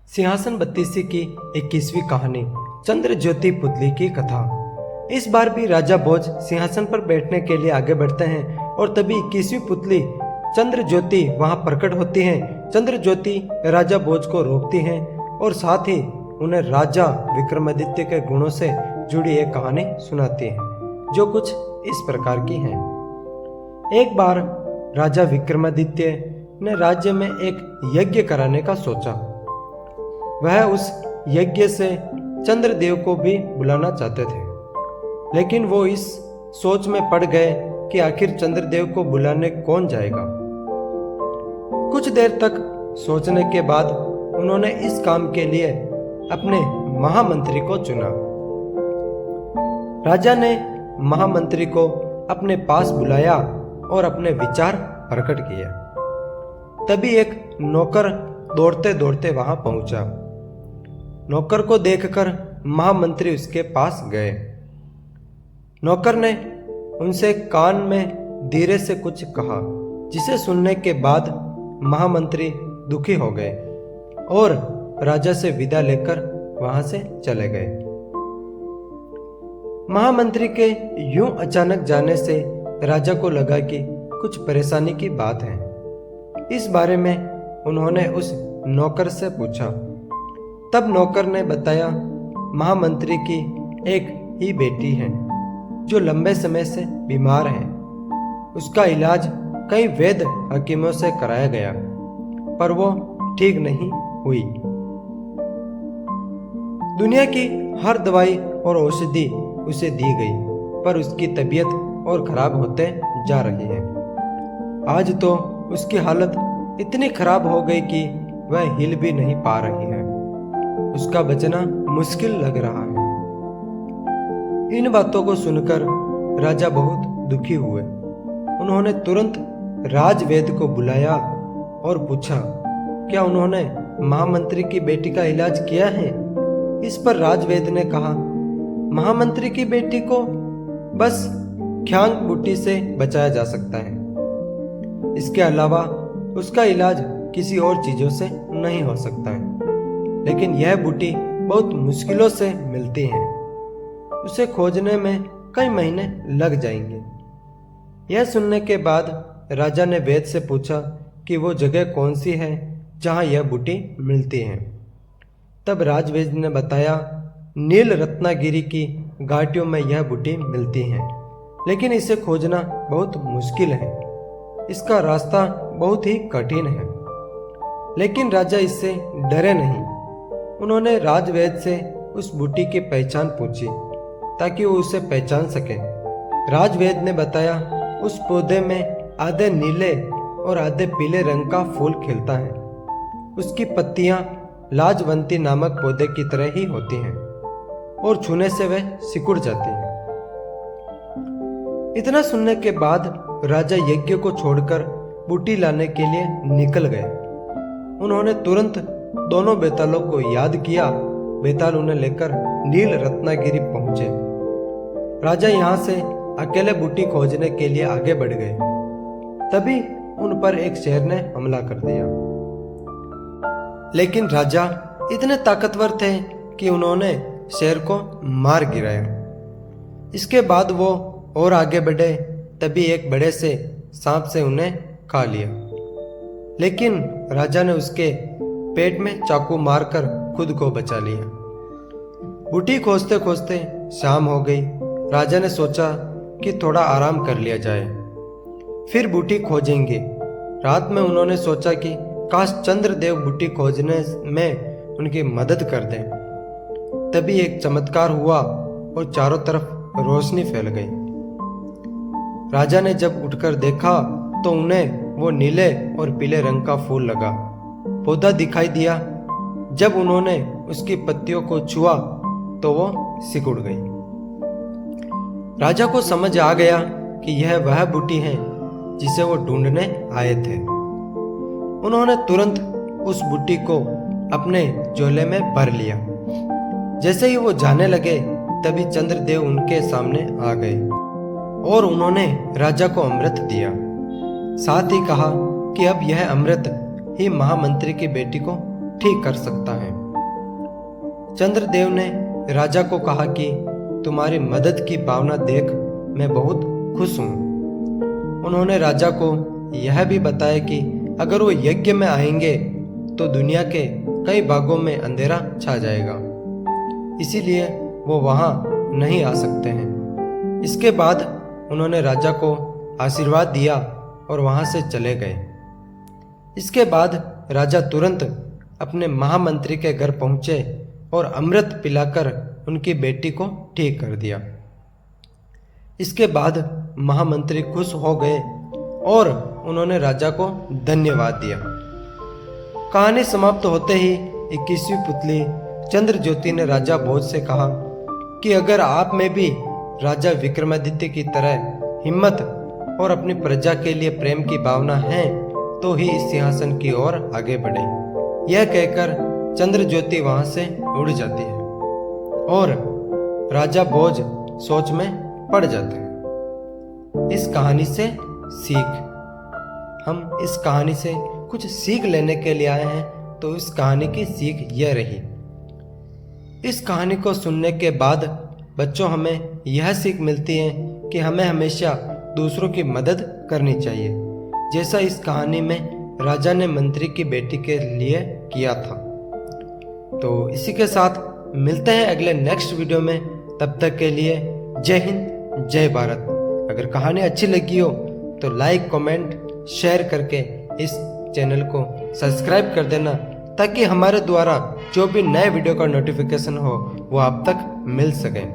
सिंहासन बत्तीसी की 21वीं कहानी चंद्र ज्योति पुतली की कथा। इस बार भी राजा भोज सिंहासन पर बैठने के लिए आगे बढ़ते हैं और तभी 21वीं पुतली चंद्र ज्योति वहां प्रकट होती है। चंद्र ज्योति राजा भोज को रोकती हैं और साथ ही उन्हें राजा विक्रमादित्य के गुणों से जुड़ी एक कहानी सुनाती है जो कुछ इस प्रकार की है। एक बार राजा विक्रमादित्य ने राज्य में एक यज्ञ कराने का सोचा। वह उस यज्ञ से चंद्रदेव को भी बुलाना चाहते थे, लेकिन वो इस सोच में पड़ गए कि आखिर चंद्रदेव को बुलाने कौन जाएगा। कुछ देर तक सोचने के बाद उन्होंने इस काम के लिए अपने महामंत्री को चुना। राजा ने महामंत्री को अपने पास बुलाया और अपने विचार प्रकट किए। तभी एक नौकर दौड़ते दौड़ते वहां पहुंचा। नौकर को देखकर महामंत्री उसके पास गए। नौकर ने उनसे कान में धीरे से कुछ कहा, जिसे सुनने के बाद महामंत्री दुखी हो गए और राजा से विदा लेकर वहां से चले गए। महामंत्री के यूं अचानक जाने से राजा को लगा कि कुछ परेशानी की बात है। इस बारे में उन्होंने उस नौकर से पूछा। तब नौकर ने बताया, महामंत्री की एक ही बेटी है जो लंबे समय से बीमार है। उसका इलाज कई वैद्य हकीमों से कराया गया, पर वो ठीक नहीं हुई। दुनिया की हर दवाई और औषधि उसे दी गई, पर उसकी तबीयत और खराब होते जा रही है। आज तो उसकी हालत इतनी खराब हो गई कि वह हिल भी नहीं पा रही है। उसका बचना मुश्किल लग रहा है। इन बातों को सुनकर राजा बहुत दुखी हुए। उन्होंने तुरंत राजवैद्य को बुलाया और पूछा, क्या उन्होंने महामंत्री की बेटी का इलाज किया है? इस पर राजवैद्य ने कहा, महामंत्री की बेटी को बस ख्यांग बूटी से बचाया जा सकता है। इसके अलावा उसका इलाज किसी और चीजों से नहीं हो सकता है। लेकिन यह बूटी बहुत मुश्किलों से मिलती है। उसे खोजने में कई महीने लग जाएंगे। यह सुनने के बाद राजा ने वैद्य से पूछा कि वो जगह कौन सी है जहां यह बूटी मिलती है। तब राजवैद्य ने बताया, नील रत्नागिरी की घाटियों में यह बूटी मिलती है, लेकिन इसे खोजना बहुत मुश्किल है। इसका रास्ता बहुत ही कठिन है। लेकिन राजा इससे डरे नहीं। उन्होंने राजवैद्य से उस बूटी की पहचान पूछी ताकि वो उसे पहचान सके। राजवैद्य ने बताया, उस पौधे में आधे नीले और आधे पीले रंग का फूल खिलता है। उसकी पत्तियां लाजवंती नामक पौधे की तरह ही होती हैं और छूने से वह सिकुड़ जाती हैं। इतना सुनने के बाद राजा यज्ञ को छोड़कर बूटी लाने के लिए निकल गए। उन्होंने तुरंत दोनों बेतालों को याद किया। बेताल उन्हें लेकर नील रत्नागिरी पहुंचे। राजा यहां से अकेले बूटी खोजने के लिए आगे बढ़ गए। तभी उन पर एक शेर ने हमला कर दिया। लेकिन राजा इतने ताकतवर थे कि उन्होंने शेर को मार गिराया। इसके बाद वो और आगे बढ़े, तभी एक बड़े से सांप से उन्हें खा लिया। लेकिन राजा ने उसके पेट में चाकू मारकर खुद को बचा लिया। बूटी खोजते खोजते शाम हो गई। राजा ने सोचा कि थोड़ा आराम कर लिया जाए, फिर बूटी खोजेंगे। रात में उन्होंने सोचा कि काश चंद्रदेव बूटी खोजने में उनकी मदद कर दें। तभी एक चमत्कार हुआ और चारों तरफ रोशनी फैल गई। राजा ने जब उठकर देखा तो उन्हें वो नीले और पीले रंग का फूल लगा पौधा दिखाई दिया। जब उन्होंने उसकी पत्तियों को छुआ तो वो सिकुड़ गई। राजा को समझ आ गया कि यह वह बूटी है जिसे वो ढूंढने आए थे। उन्होंने तुरंत उस बूटी को अपने झोले में भर लिया। जैसे ही वो जाने लगे, तभी चंद्रदेव उनके सामने आ गए और उन्होंने राजा को अमृत दिया। साथ ही कहा कि अब यह अमृत ही महामंत्री की बेटी को ठीक कर सकता है। चंद्रदेव ने राजा को कहा कि तुम्हारी मदद की भावना देख मैं बहुत खुश हूँ। उन्होंने राजा को यह भी बताया कि अगर वो यज्ञ में आएंगे तो दुनिया के कई भागों में अंधेरा छा जाएगा, इसीलिए वो वहाँ नहीं आ सकते हैं। इसके बाद उन्होंने राजा को आशीर्वाद दिया और वहाँ से चले गए। इसके बाद राजा तुरंत अपने महामंत्री के घर पहुँचे और अमृत पिलाकर उनकी बेटी को ठीक कर दिया। इसके बाद महामंत्री खुश हो गए और उन्होंने राजा को धन्यवाद दिया। कहानी समाप्त होते ही 21वीं पुतली चंद्रज्योति ने राजा भोज से कहा कि अगर आप में भी राजा विक्रमादित्य की तरह हिम्मत और अपनी प्रजा के लिए प्रेम की भावना है तो ही इस सिंहासन की ओर आगे बढ़े। यह कहकर चंद्रज्योति वहां से उड़ जाती है और राजा भोज सोच में पड़ जाते हैं। इस कहानी से सीख, हम इस कहानी से कुछ सीख लेने के लिए आए हैं, तो इस कहानी की सीख यह रही। इस कहानी को सुनने के बाद बच्चों हमें यह सीख मिलती है कि हमें हमेशा दूसरों की मदद करनी चाहिए, जैसा इस कहानी में राजा ने मंत्री की बेटी के लिए किया था। तो इसी के साथ मिलते हैं अगले नेक्स्ट वीडियो में। तब तक के लिए जय हिंद, जय भारत। अगर कहानी अच्छी लगी हो तो लाइक, कमेंट, शेयर करके इस चैनल को सब्सक्राइब कर देना, ताकि हमारे द्वारा जो भी नए वीडियो का नोटिफिकेशन हो वो आप तक मिल सके।